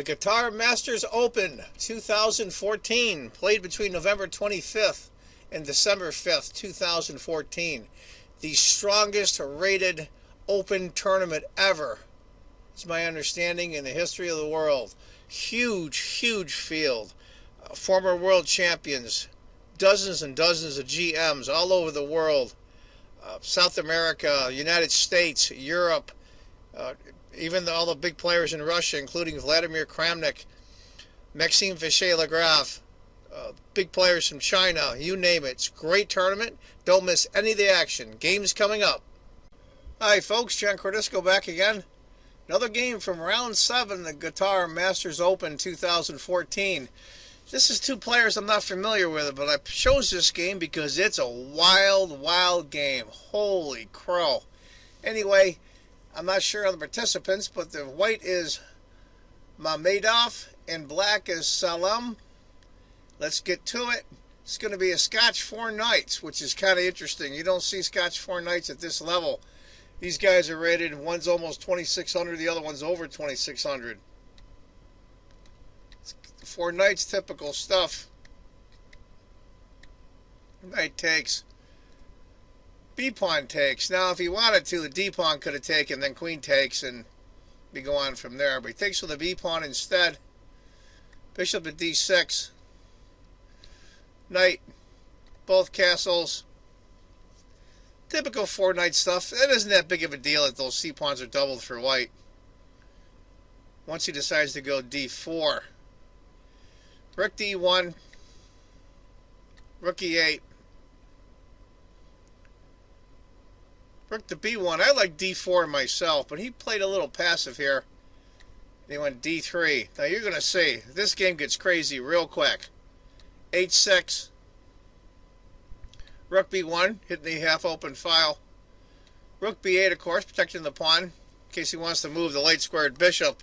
The Qatar Masters Open 2014 played between November 25th and December 5th, 2014. The strongest rated Open tournament ever. It's my understanding in the history of the world. Huge, huge field. Former world champions, dozens and dozens of GMs all over the world. South America, United States, Europe, even all the big players in Russia, including Vladimir Kramnik, Maxime Vachier-Lagrave, big players from China, you name it. It's a great tournament. Don't miss any of the action. Games coming up. Hi folks, John Cordisco back again. Another game from round 7, the Qatar Masters Open 2014. This is two players I'm not familiar with, but I chose this game because it's a wild, wild game. Holy crow. Anyway, I'm not sure on the participants, but the white is Mamedov and black is Salem. Let's get to it. It's going to be a Scotch 4 Nights, which is kind of interesting. You don't see Scotch 4 Nights at this level. These guys are rated, one's almost 2,600, the other one's over 2,600. 4 Nights, typical stuff. Knight takes. B-pawn takes. Now, if he wanted to, the D-pawn could have taken, then queen takes, and we go on from there. But he takes with the B-pawn instead. Bishop at D6. Knight. Both castles. Typical 4 Night stuff. It isn't that big of a deal that those C-pawns are doubled for white. Once he decides to go D4. Rook D1. Rook E8. Rook to B1. I like D4 myself, but he played a little passive here. He went D3. Now you're going to see, this game gets crazy real quick. H6. Rook B1, hitting the half-open file. Rook B8, of course, protecting the pawn in case he wants to move the late squared bishop,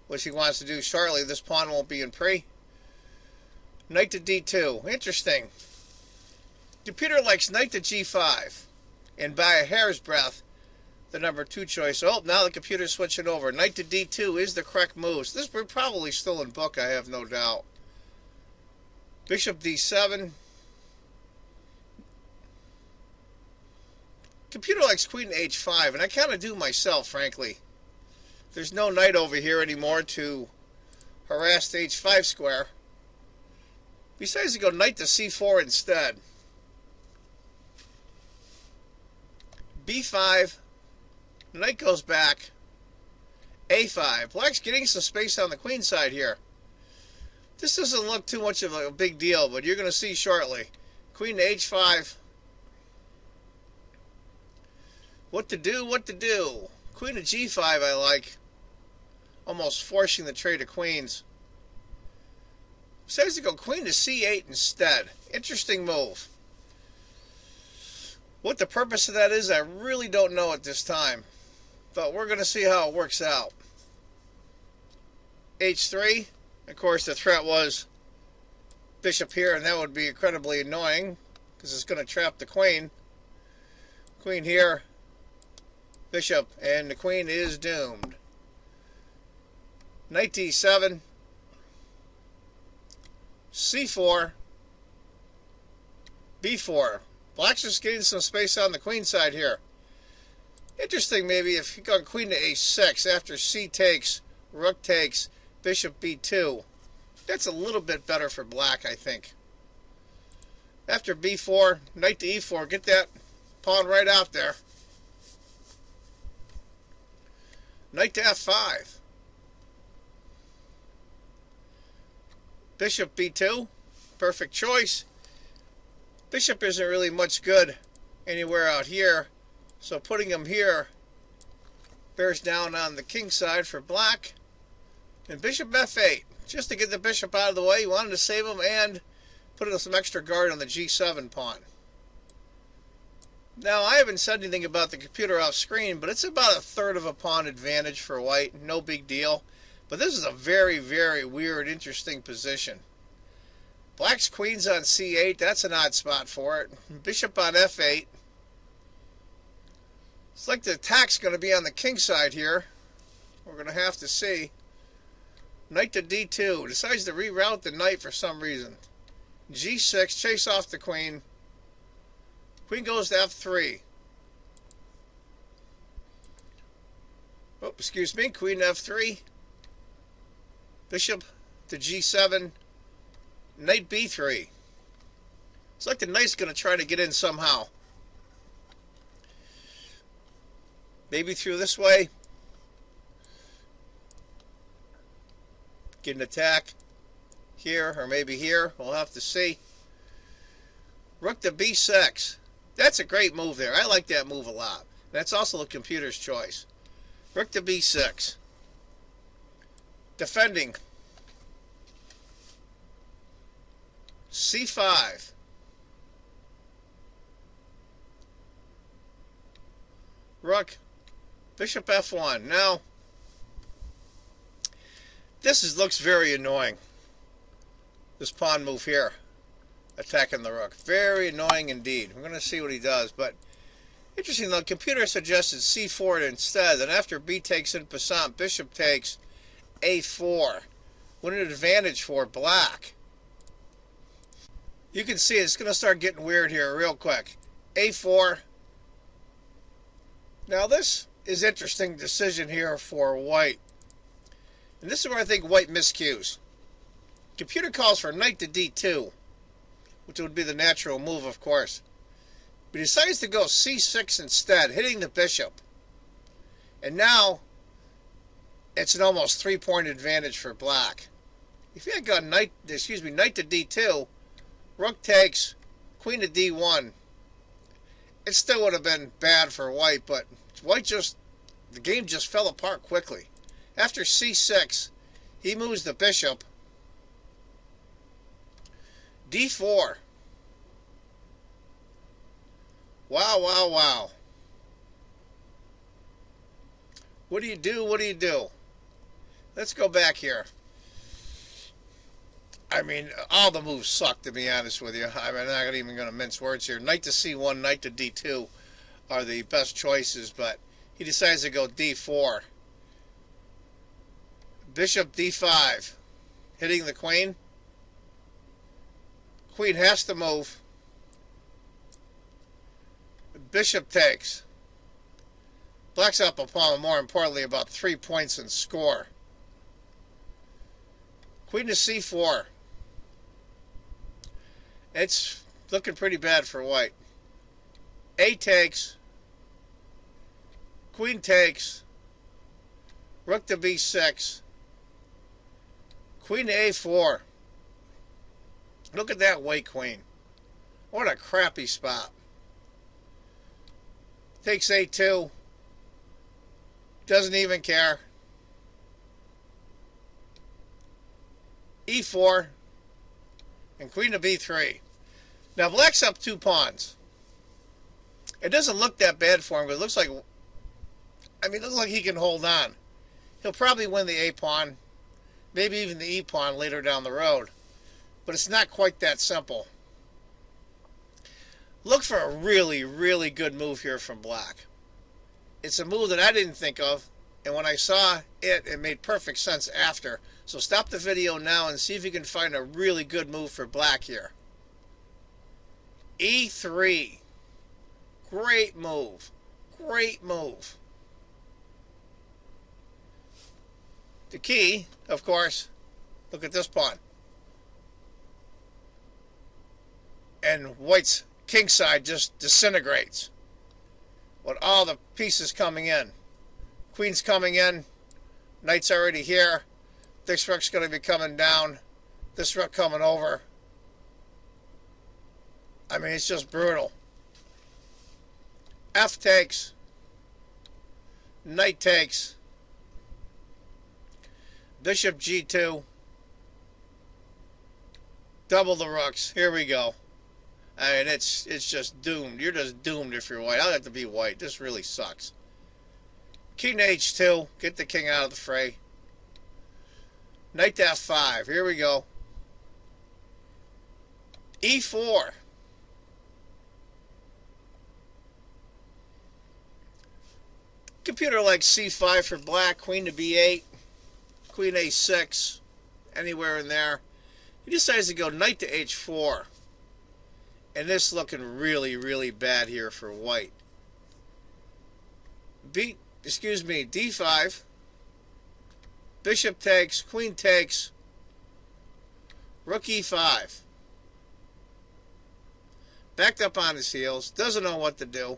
which he wants to do shortly. This pawn won't be in pre. Knight to D2. Interesting. Computer likes knight to G5. And by a hair's breadth, the number 2 choice. Oh, now the computer's switching over. Knight to D2 is the correct move. So this we're probably still in book, I have no doubt. Bishop D7. Computer likes queen to H5, and I kind of do myself, frankly. There's no knight over here anymore to harass the H5 square. Besides, to go knight to C4 instead. B5. Knight goes back. A5. Black's getting some space on the queen side here. This doesn't look too much of a big deal, but you're going to see shortly. Queen to H5. What to do? What to do? Queen to G5 I like. Almost forcing the trade of queens. Says to go queen to C8 instead. Interesting move. What the purpose of that is, I really don't know at this time. But we're going to see how it works out. H3. Of course, the threat was bishop here, and that would be incredibly annoying because it's going to trap the queen. Queen here. Bishop, and the queen is doomed. Knight D7. C4. B4. Black's just getting some space on the queen side here. Interesting, maybe if you go queen to A6 after C takes, rook takes, bishop B2. That's a little bit better for black, I think. After B4, knight to E4, get that pawn right out there. Knight to F5. Bishop B2. Perfect choice. Bishop isn't really much good anywhere out here, so putting him here bears down on the king side for black. And bishop F8, just to get the bishop out of the way. He wanted to save him and put some extra guard on the G7 pawn. Now, I haven't said anything about the computer off screen, but it's about 1/3 of a pawn advantage for white. No big deal. But this is a very, very weird, interesting position. Black's queen's on C8. That's an odd spot for it. Bishop on F8. It's like the attack's going to be on the king side here. We're going to have to see. Knight to d2. Decides to reroute the knight for some reason. g6. Chase off the queen. Queen goes to f3. Oh, excuse me. Queen to f3. Bishop to g7. Knight b3. It's like the knight's going to try to get in somehow. Maybe through this way. Get an attack here, or maybe here. We'll have to see. Rook to b6. That's a great move there. I like that move a lot. That's also the computer's choice. Rook to b6. Defending. c5. Rook. Bishop f1. Now, this looks very annoying. This pawn move here. Attacking the rook. Very annoying indeed. We're going to see what he does. But interesting, the computer suggested c4 instead. And after b takes in passant, bishop takes a4. What an advantage for black. You can see it's going to start getting weird here real quick. a4. Now this is interesting decision here for white. And this is where I think white miscues. Computer calls for knight to d2, which would be the natural move, of course. But he decides to go c6 instead, hitting the bishop. And now it's an almost 3-point advantage for black. If he had gone knight to d2, rook takes, queen to d1, it still would have been bad for white, but the game just fell apart quickly. After c6, he moves the bishop. d4. Wow, wow, wow. What do you do? What do you do? Let's go back here. I mean, all the moves suck, to be honest with you. I'm not even going to mince words here. Knight to c1, knight to d2 are the best choices, but he decides to go d4. Bishop d5. Hitting the queen. Queen has to move. Bishop takes. Black's up a pawn, more importantly, about 3 points in score. Queen to c4. It's looking pretty bad for white. A takes. Queen takes. Rook to b6. Queen to a4. Look at that white queen. What a crappy spot. Takes a2. Doesn't even care. e4. And queen to b3. Now black's up 2 pawns. It doesn't look that bad for him, but it looks like, it looks like he can hold on. He'll probably win the a pawn, maybe even the e pawn later down the road. But it's not quite that simple. Look for a really, really good move here from black. It's a move that I didn't think of, and when I saw it, it made perfect sense after. So stop the video now and see if you can find a really good move for black here. e3. Great move. Great move. The key, of course, look at this pawn. And white's king side just disintegrates with all the pieces coming in. Queen's coming in. Knight's already here. This rook's going to be coming down. This rook coming over. It's just brutal. F takes. Knight takes. Bishop g2. Double the rooks. Here we go. It's just doomed. You're just doomed if you're white. I'll have to be white. This really sucks. King to h2. Get the king out of the fray. Knight to f5. Here we go. e4. Computer likes c5 for black. Queen to b8. Queen a6. anywhere in there. He decides to go knight to h4. And this looking really, really bad here for white. D5. Bishop takes, queen takes, rook e5. Backed up on his heels, doesn't know what to do.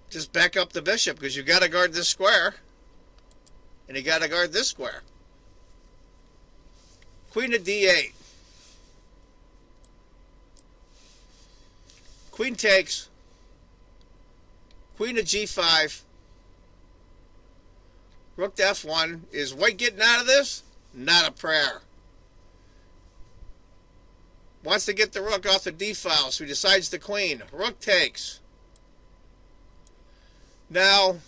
Just back up the bishop because you got to guard this square. And you got to guard this square. Queen to d8. Queen takes. Queen to g5. Rook to f1. Is white getting out of this? Not a prayer. Wants to get the rook off the d-file, so he decides the queen. Rook takes. Now,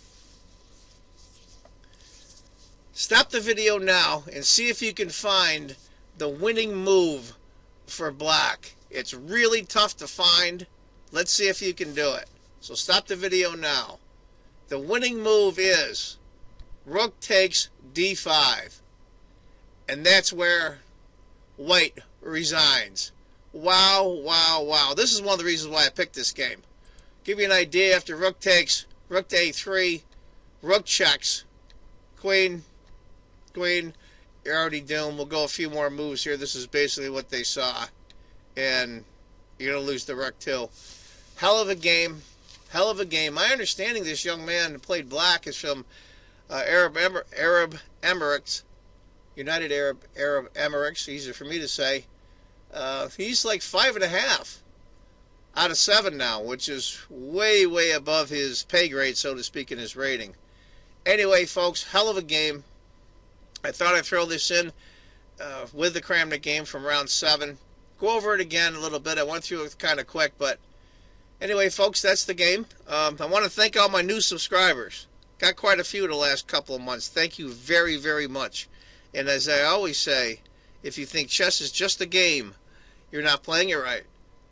stop the video now and see if you can find the winning move for black. It's really tough to find. Let's see if you can do it. So stop the video now. The winning move is rook takes d5. And that's where white resigns. Wow, wow, wow. This is one of the reasons why I picked this game. Give you an idea, after rook takes, rook to a3, rook checks, queen, queen, you're already doomed. We'll go a few more moves here. This is basically what they saw. And you're going to lose the rook too. Hell of a game. Hell of a game. My understanding, this young man who played black is from Arab Emirates, United Arab Emirates, easier for me to say. He's like 5.5 out of 7 now, which is way, way above his pay grade, so to speak, in his rating. Anyway, folks, hell of a game. I thought I'd throw this in with the Kramnik game from round 7. Go over it again a little bit. I went through it kind of quick, but anyway, folks, that's the game. I want to thank all my new subscribers. Got quite a few the last couple of months. Thank you very, very much. And as I always say, if you think chess is just a game, you're not playing it right.